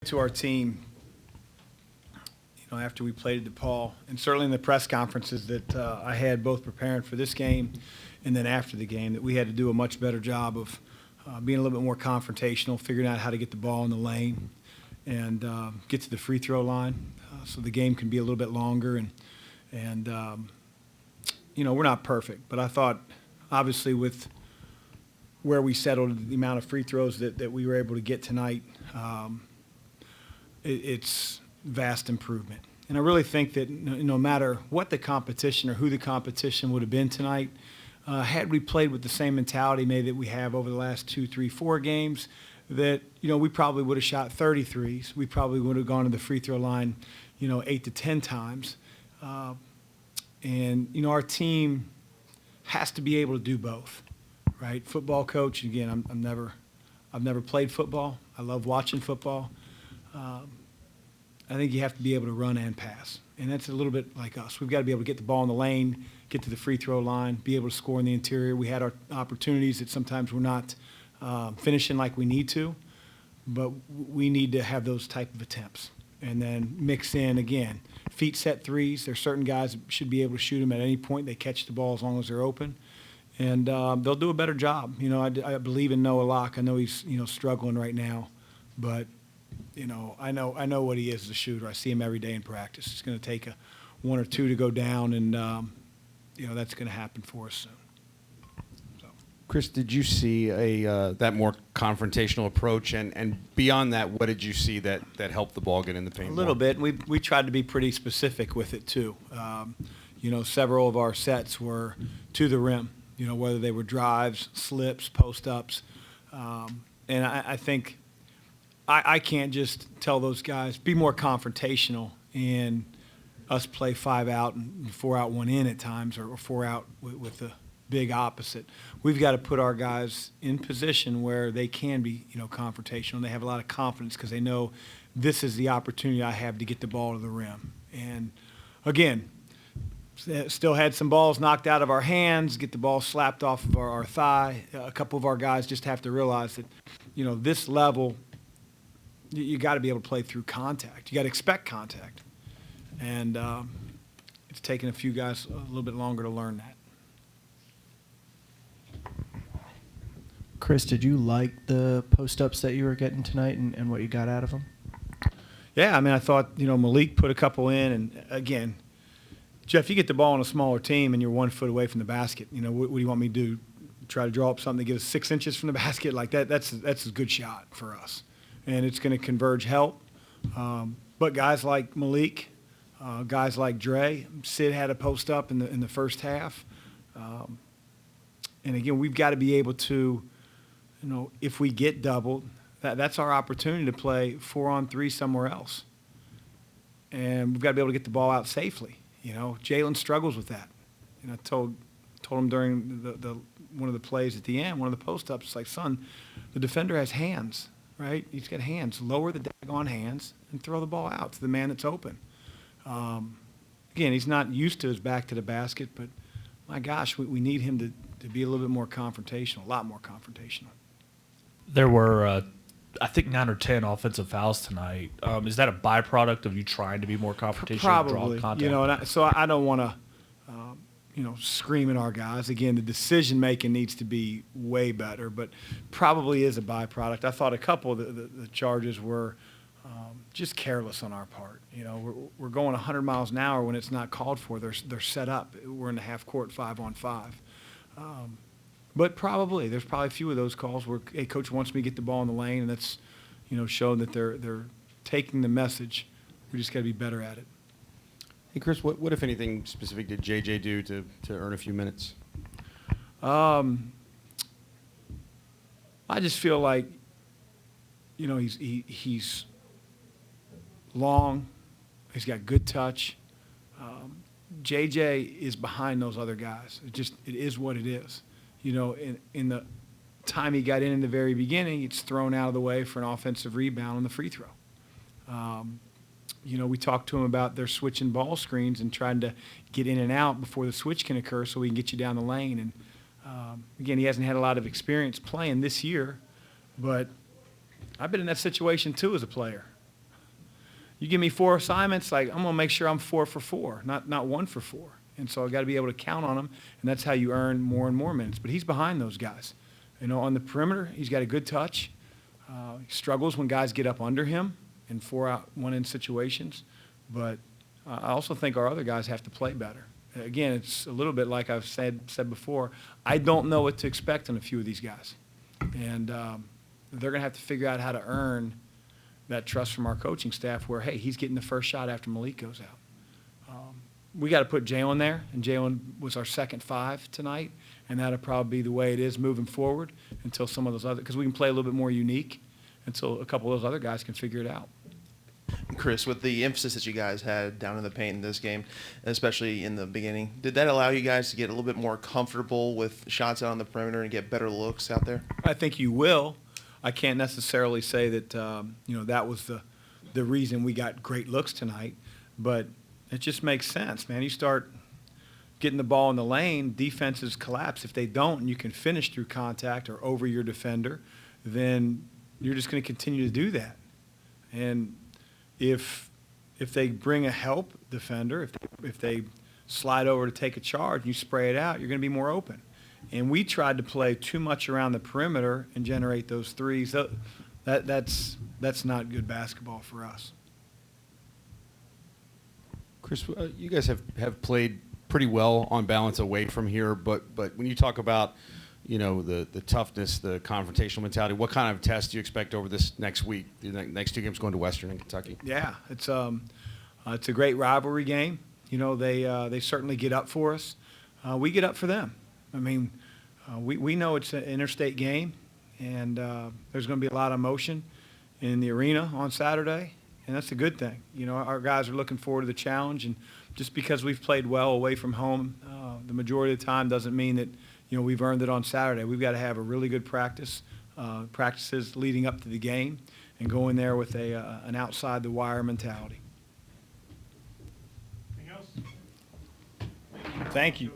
to our team, after we played at DePaul, and certainly in the press conferences that I had both preparing for this game and then after the game, that we had to do a much better job of being a little bit more confrontational, figuring out how to get the ball in the lane and get to the free throw line so the game can be a little bit longer. And we're not perfect, but I thought, obviously, with where we settled, the amount of free throws that we were able to get tonight, it's vast improvement. And I really think that no matter what the competition or who the competition would have been tonight, had we played with the same mentality maybe that we have over the last 2, 3, 4 games, that, we probably would have shot 33s. We probably would have gone to the free throw line, 8 to 10 times. And our team has to be able to do both, right? Football coach, again, I've never played football. I love watching football. I think you have to be able to run and pass, and that's a little bit like us. We've got to be able to get the ball in the lane, get to the free throw line, be able to score in the interior. We had our opportunities that sometimes we're not finishing like we need to, but we need to have those type of attempts. And then mix in, again, feet set threes. There's certain guys that should be able to shoot them at any point. They catch the ball as long as they're open. And they'll do a better job. I believe in Noah Locke. I know he's, struggling right now. But, I know what he is as a shooter. I see him every day in practice. It's going to take one or two to go down, and, that's going to happen for us soon. Chris, did you see that more confrontational approach? And beyond that, what did you see that helped the ball get in the paint? A little bit. We tried to be pretty specific with it, too. Several of our sets were to the rim, whether they were drives, slips, post-ups. And I think I can't just tell those guys, be more confrontational and us play 5 out and 4 out, 1 in at times, or 4 out with the big opposite. We've got to put our guys in position where they can be, confrontational. They have a lot of confidence because they know this is the opportunity I have to get the ball to the rim. And again, still had some balls knocked out of our hands, get the ball slapped off of our thigh. A couple of our guys just have to realize that, this level, you got to be able to play through contact. You got to expect contact. And it's taken a few guys a little bit longer to learn that. Chris, did you like the post-ups that you were getting tonight and what you got out of them? Yeah, I thought, Malik put a couple in. And, again, Jeff, you get the ball on a smaller team and you're 1 foot away from the basket. What do you want me to do? Try to draw up something that gives 6 inches from the basket? Like that, that's a good shot for us. And it's going to converge help. But guys like Malik, guys like Dre, Sid had a post-up in the first half. And, again, we've got to be able to, if we get doubled, that's our opportunity to play 4-on-3 somewhere else. And we've got to be able to get the ball out safely. Jalen struggles with that. I told him during the one of the plays at the end, one of the post-ups, it's like, son, the defender has hands, right? He's got hands. Lower the daggone hands and throw the ball out to the man that's open. Again, he's not used to his back to the basket, but, my gosh, we need him to be a little bit more confrontational, a lot more confrontational. There were, I think, 9 or 10 offensive fouls tonight. Is that a byproduct of you trying to be more confrontational? Probably. Draw contact? So I don't want to, scream at our guys. Again, the decision-making needs to be way better, but probably is a byproduct. I thought a couple of the charges were just careless on our part. We're going 100 miles an hour when it's not called for. They're set up. We're in the half court 5-on-5. But there's probably a few of those calls where, hey, coach wants me to get the ball in the lane, and that's, showing that they're taking the message. We just got to be better at it. Hey, Chris, what if anything specific did JJ do to earn a few minutes? I just feel like, he's long. He's got good touch. JJ is behind those other guys. It is what it is. In the time he got in the very beginning, it's thrown out of the way for an offensive rebound on the free throw. We talked to him about their switching ball screens and trying to get in and out before the switch can occur so we can get you down the lane. And, again, he hasn't had a lot of experience playing this year, but I've been in that situation too as a player. you give me 4 assignments, like, I'm going to make sure I'm 4 for 4, not 1 for 4. And so I got to be able to count on him, and that's how you earn more and more minutes. But he's behind those guys. You know, on the perimeter, he's got a good touch. He struggles when guys get up under him in 4-out, 1-in situations. But I also think our other guys have to play better. Again, it's a little bit like I've said before. I don't know what to expect in a few of these guys. And they're going to have to figure out how to earn that trust from our coaching staff where, hey, he's getting the first shot after Malik goes out. We got to put Jalen there, and Jalen was our second 5 tonight, and that'll probably be the way it is moving forward until some of those other – because we can play a little bit more unique until a couple of those other guys can figure it out. Chris, with the emphasis that you guys had down in the paint in this game, especially in the beginning, did that allow you guys to get a little bit more comfortable with shots out on the perimeter and get better looks out there? I think you will. I can't necessarily say that, that was the reason we got great looks tonight, but it just makes sense, man. You start getting the ball in the lane, defenses collapse. If they don't and you can finish through contact or over your defender, then you're just going to continue to do that. And if they bring a help defender, if they slide over to take a charge and you spray it out, you're going to be more open. And we tried to play too much around the perimeter and generate those threes. That's not good basketball for us. Chris, you guys have played pretty well on balance away from here, but when you talk about, the toughness, the confrontational mentality, what kind of test do you expect over this next week? The next 2 games going to Western and Kentucky. Yeah, it's a great rivalry game. They certainly get up for us. We get up for them. I mean, we know it's an interstate game, and there's going to be a lot of emotion in the arena on Saturday. And that's a good thing. Our guys are looking forward to the challenge, and just because we've played well away from home the majority of the time doesn't mean that, we've earned it on Saturday. We've got to have a really good practices leading up to the game, and go in there with an outside-the-wire mentality. Anything else? Thank you.